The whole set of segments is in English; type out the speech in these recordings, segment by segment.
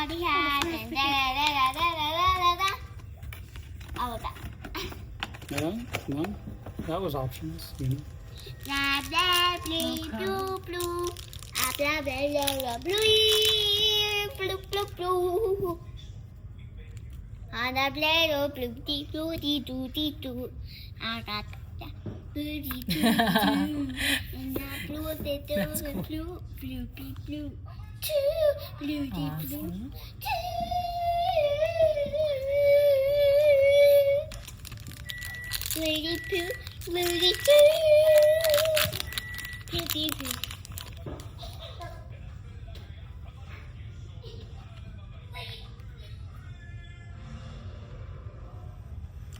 party hat and da da da da da da da. All of that. No, that was options, you know. Blah blah blue blue blue. Ah blah blah blah blue blue blue blue. On a blue blue dee blue dee doo dee doo. I got that blue dee doo doo. And that blue dee doo blue blue blue blue. Blue dee blue. Awesome. Woody poo, woody poo, poopy poo.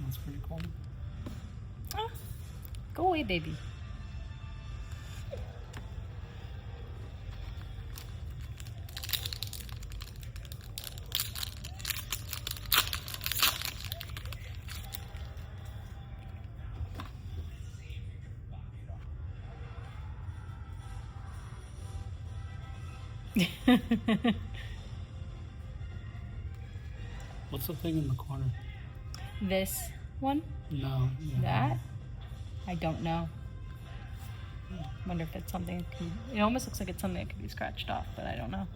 That's pretty cool. Oh, go away, baby. What's the thing in the corner? This one? No. Yeah. That? I don't know. Wonder if it's something that can, it almost looks like it's something that could be scratched off, but I don't know.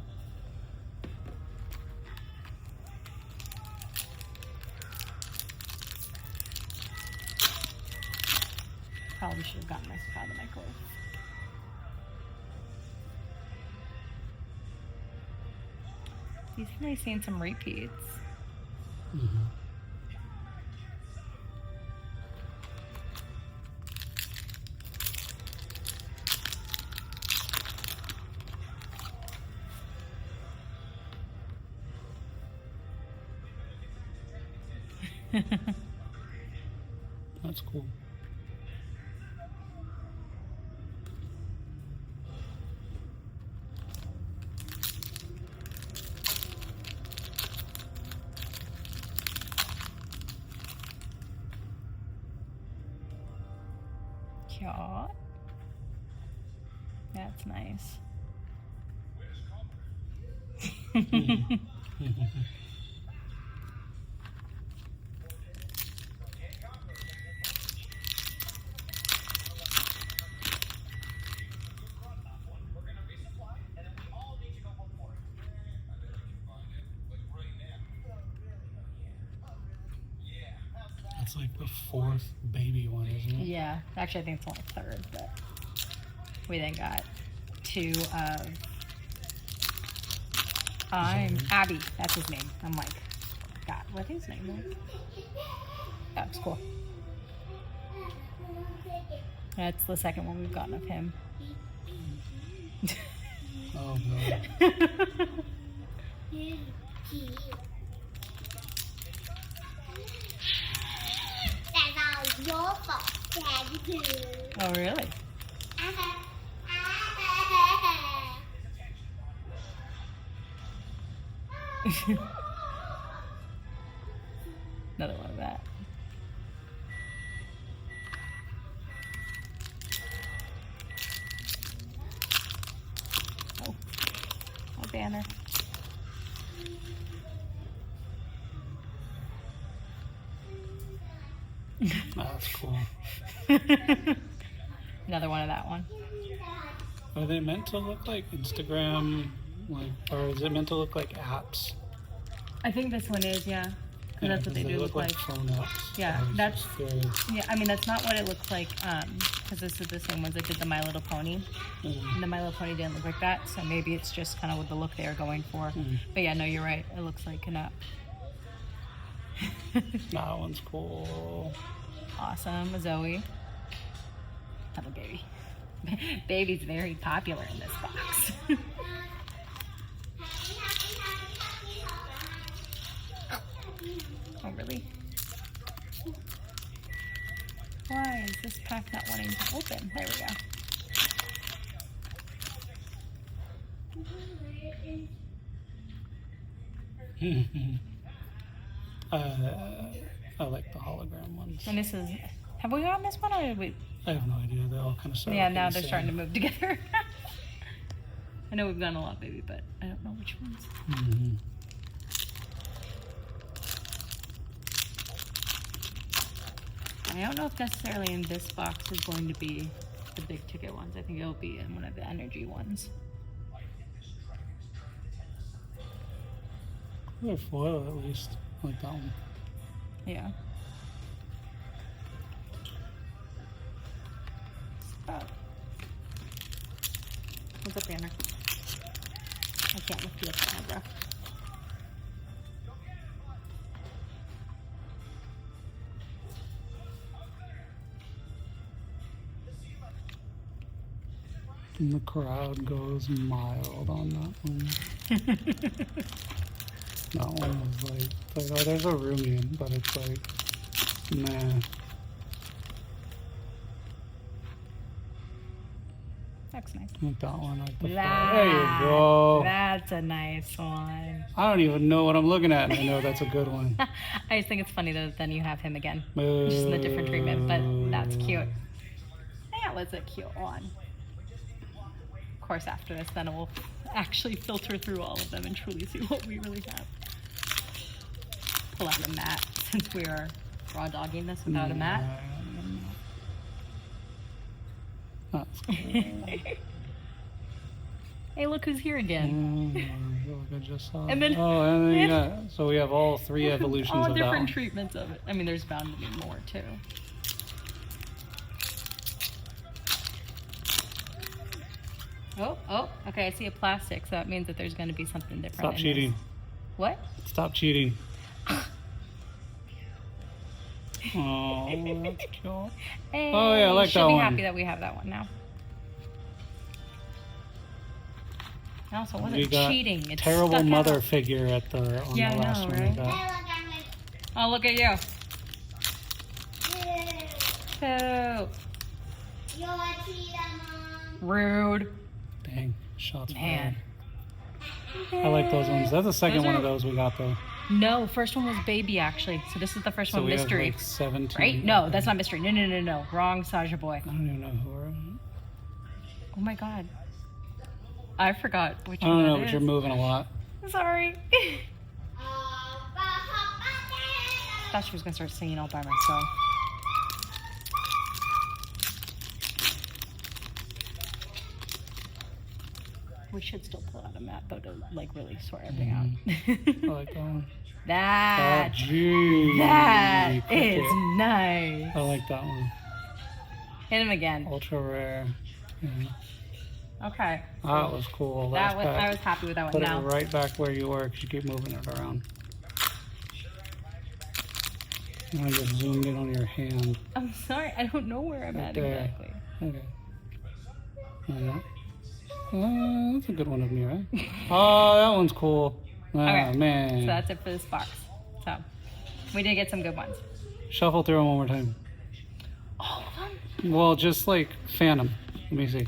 Probably should have gotten this out of the microwave. Definitely seen some repeats. Mm-hmm. That's cool. Yeah. That's nice. That's like the fourth baby one, isn't it? Yeah, actually I think it's only third, but we then got two of Abby, that's his name. I'm like, God, what his name was? That's cool. That's the second one we've gotten of him. Oh no. That's all your fault, Daddy. Oh, really? Another one of that. Oh, banner. That's cool. Another one of that one. Are they meant to look like Instagram, like, or is it meant to look like apps? I think this one is, yeah. 'Cause that's what they do look like. phone apps. Yeah, I was that's- just curious. Yeah, I mean, that's not what it looks like, because this is the same ones that did the My Little Pony. Mhm. And the My Little Pony didn't look like that, so maybe it's just kind of what the look they are going for. Mhm. But yeah, no, you're right. It looks like an app. That one's cool. Awesome, Zoe. Another baby. Baby's very popular in this box. Oh, really? Why is this pack not wanting to open? There we go. I like the hologram ones. And this is, have we gotten this one or did we? I have no idea. They all kind of start. Yeah, looking now the they're starting to same. move together. I know we've gotten a lot, baby, but I don't know which ones. Mhm. I don't know if necessarily in this box is going to be the big ticket ones. I think it'll be in one of the energy ones. Or foil at least. I like that one. Yeah. Oh. What's up, Banner? I can't lift you up right now, bro. And the crowd goes mild on that one. That one was like, oh, there's a Roomian, but it's like, nah. That's nice. I like that one. I like the That, there you go. That's a nice one. I don't even know what I'm looking at, and I know that's a good one. I just think it's funny that then you have him again. Just in a different treatment, but that's cute. That was a cute one. Of course, after this, then it will actually filter through all of them and truly see what we really have. Pull out a mat, since we are raw dogging this without a mat. That's cool. Hey, look who's here again. Look, I just saw And then- oh, and then yeah. So we have all three evolutions All of that one. different treatments of it. I mean, there's bound to be more, too. Oh, okay, I see a plastic, so that means that there's going to be something different. Stop in cheating. This. What? Stop cheating. Oh, that's cute. Hey, Oh, yeah, I like should that be one. happy that we have that one now. It also We wasn't got cheating. It's terrible stuck mother out. figure at the on Yeah, the I last know, one we right? got. Hey, look, I'm Oh, look at you. like, Oh, you're a cheater, Mom. rude. Dang, shots Man. fired. I like those ones. That's the second Those one are- of those we got though. No, first one was baby, actually. So this is the first So one, we mystery. have like 17. Right? No, that's not mystery. No. Wrong Saja boy. I don't even know who are. Oh my god. I forgot which I one don't know, it but is. you're moving a lot. Sorry. Oh, Thought she was gonna start singing all by myself. We should still pull out a map though to like really sort everything I out. like that one. that Gee, that cricket. is nice. I like that one. Hit him again. Ultra rare. Yeah. Okay. That was cool. That Last was pack. I was happy with that one Put now. it right back where you were because you keep moving it around. And I just zoomed in on your hand. I'm sorry, I don't know where I'm Right at there. exactly. Okay. Yeah. That's a good one of me, right? Oh, that one's cool. Oh, Okay. man. So that's it for this box. So we did get some good ones. Shuffle through them one more time. All of them? Well, just like Phantom. Let me see.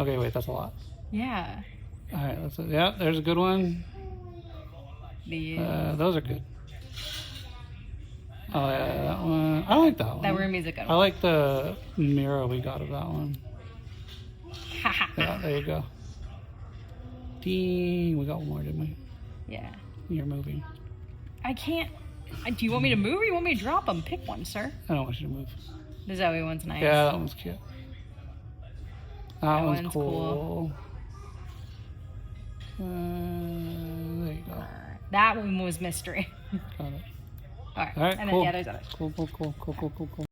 Okay, wait, that's a lot. Yeah. All right, that's it. Yeah, there's a good one. Those are good. Oh, yeah, that one. I like that one. That room is a good I one. like the mirror we got of that one. Yeah, there you go. Ding. We got one more, didn't we? Yeah. You're moving. I can't. Do you want me to move or you want me to drop them? Pick one, sir. I don't want you to move. The Zoe one's nice. Yeah, that one's cute. That one's one's cool. There you go. That one was mystery. Got it. All right. All right, And cool. then the other's others. Cool.